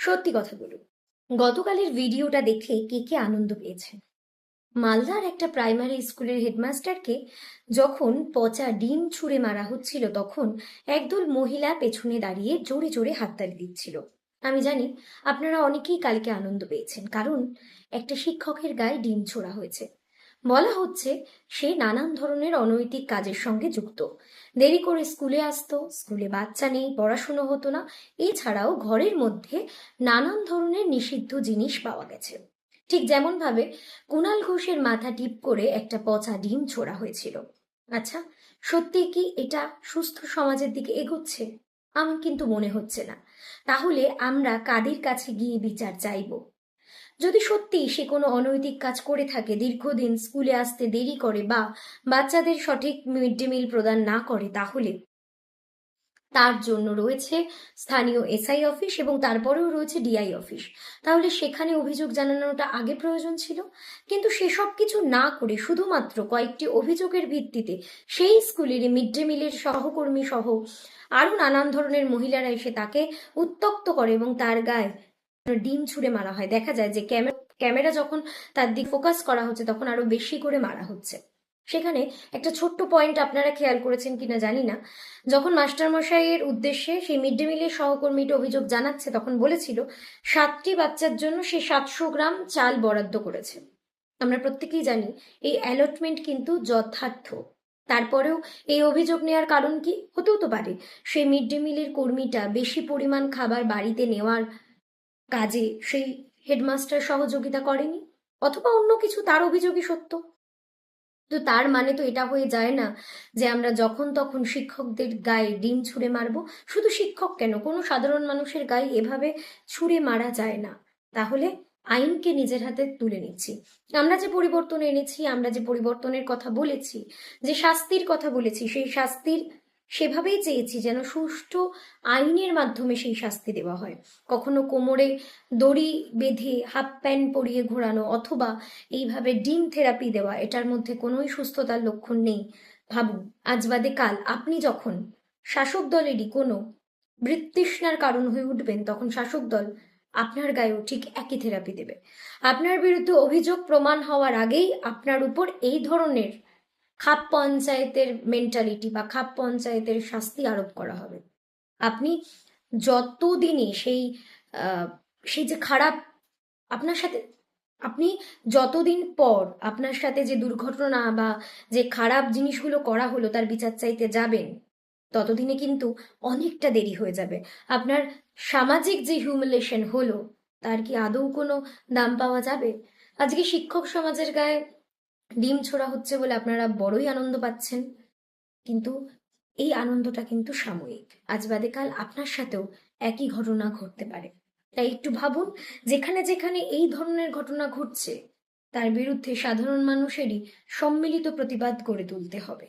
সত্যি কথা বলুন, গতকালের ভিডিওটা দেখে কে কে আনন্দ পেয়েছেন? মালদার একটা প্রাইমারি স্কুলের হেডমাস্টারকে যখন পচা ডিম ছুঁড়ে মারা হচ্ছিল, তখন একদল মহিলা পেছনে দাঁড়িয়ে জোরে জোরে হাততালি দিচ্ছিল। আমি জানি আপনারা অনেকেই কালকে আনন্দ পেয়েছেন, কারণ একটা শিক্ষকের গায়ে ডিম ছোড়া হয়েছে। বলা হচ্ছে সে নানান ধরনের অনৈতিক কাজের সঙ্গে যুক্ত। দেরি করে স্কুলে আসতো, স্কুলে বাচ্চা নেই, পড়াশুনো হতো না। এছাড়াও ঘরের মধ্যে নানান ধরনের নিষিদ্ধ জিনিস পাওয়া গেছে। ঠিক যেমন ভাবে কুণাল ঘোষের মাথা টিপ করে একটা পচা ডিম ছোড়া হয়েছিল। আচ্ছা, সত্যি কি এটা সুস্থ সমাজের দিকে এগোচ্ছে? আমার কিন্তু মনে হচ্ছে না। তাহলে আমরা কাদের কাছে গিয়ে বিচার চাইবো? যদি সত্যি সে কোনো অনৈতিক কাজ করে থাকে, দীর্ঘদিন স্কুলে আসতে দেরি করে বা বাচ্চাদের সঠিক মিড ডে মিল প্রদান না করে, তাহলে তার জন্য রয়েছে স্থানীয় এসআই অফিস এবং তারপরেও রয়েছে ডিআই অফিস। তাহলে সেখানে অভিযোগ জানানোটা আগে প্রয়োজন ছিল। কিন্তু সেসব কিছু না করে শুধুমাত্র কয়েকটি অভিযোগের ভিত্তিতে সেই স্কুলের মিড ডে মিলের সহকর্মী সহ আরো নানান ধরনের মহিলারা এসে তাকে উত্ত্যক্ত করে এবং তার গায়ে ডিম ছুঁড়ে মারা হয়। দেখা যায় যে ক্যামেরা যখন তার দিক ফোকাস করা হচ্ছে, তখন আরো বেশি করে মারা হচ্ছে। সেখানে একটা ছোট্ট পয়েন্ট আপনারা খেয়াল করেছেন কিনা জানি না, যখন মাস্টারমশাইয়ের উদ্দেশ্যে সেই মিড ডে মিলের সহকর্মীটা অভিযোগ জানাচ্ছে, তখন বলেছিল 7টি বাচ্চার জন্য সে 700 গ্রাম চাল বরাদ্দ করেছে। আমরা প্রত্যেকেই জানি এই অ্যালটমেন্ট কিন্তু যথার্থ। তারপরেও এই অভিযোগ নেওয়ার কারণ কি হতেও তো পারে সেই মিড ডে মিলের কর্মীটা বেশি পরিমাণ খাবার বাড়িতে নেওয়ার কাজে সেই হেডমাস্টার সহযোগিতা করেনি, অথবা অন্য কিছু, তার অভিযোগই সত্য। তো তার মানে তো এটা হয়ে যায় না যে আমরা যখন তখন শিক্ষকদের গায়ে ডিম ছুঁড়ে মারবো। শুধু শিক্ষক কেন, কোনো সাধারণ মানুষের গায়ে এভাবে ছুঁড়ে মারা যায় না। তাহলে আইনকে নিজের হাতে তুলে নিচ্ছি। আমরা যে পরিবর্তন এনেছি, আমরা যে পরিবর্তনের কথা বলেছি, যে শাস্তির কথা বলেছি, সেই শাস্তির সেভাবেই চেয়েছি যেন সুষ্ঠু আইনের মাধ্যমে সেই শাস্তি দেওয়া হয়। কখনো কোমরে দড়ি বেঁধে হাফ প্যান্ট পরিয়ে ঘোরানো অথবা এইভাবে ডিম থেরাপি দেওয়া, এটার মধ্যে কোনোই সুস্থতার লক্ষণ নেই। ভাবুন, আজ বাদে কাল আপনি যখন শাসক দলেরই কোনো বৃত্তৃষ্ণার কারণ হয়ে উঠবেন, তখন শাসক দল আপনার গায়েও ঠিক একই থেরাপি দেবে। আপনার বিরুদ্ধে অভিযোগ প্রমাণ হওয়ার আগেই আপনার উপর এই ধরনের খাপ পঞ্চায়েতের মেন্টালিটি বা খাপ পঞ্চায়েতের শাস্তি আরোপ করা হবে। আপনি যতদিনই সেই যে খারাপ আপনার সাথে, আপনি যতদিন পর আপনার সাথে যে দুর্ঘটনা বা যে খারাপ জিনিসগুলো করা হলো তার বিচার চাইতে যাবেন, ততদিনে কিন্তু অনেকটা দেরি হয়ে যাবে। আপনার সামাজিক যে হিউমিলেশন হলো, তার কি আদৌ কোনো দাম পাওয়া যাবে? আজকে শিক্ষক সমাজের গায়ে ডিম ছোড়া হচ্ছে বলে আপনারা বড়ই আনন্দ পাচ্ছেন, কিন্তু এই আনন্দটা কিন্তু সাময়িক। আজ বাদে কাল আপনার সাথেও একই ঘটনা ঘটতে পারে। তাই একটু ভাবুন, যেখানে যেখানে এই ধরনের ঘটনা ঘটছে, তার বিরুদ্ধে সাধারণ মানুষেরই সম্মিলিত প্রতিবাদ গড়ে তুলতে হবে।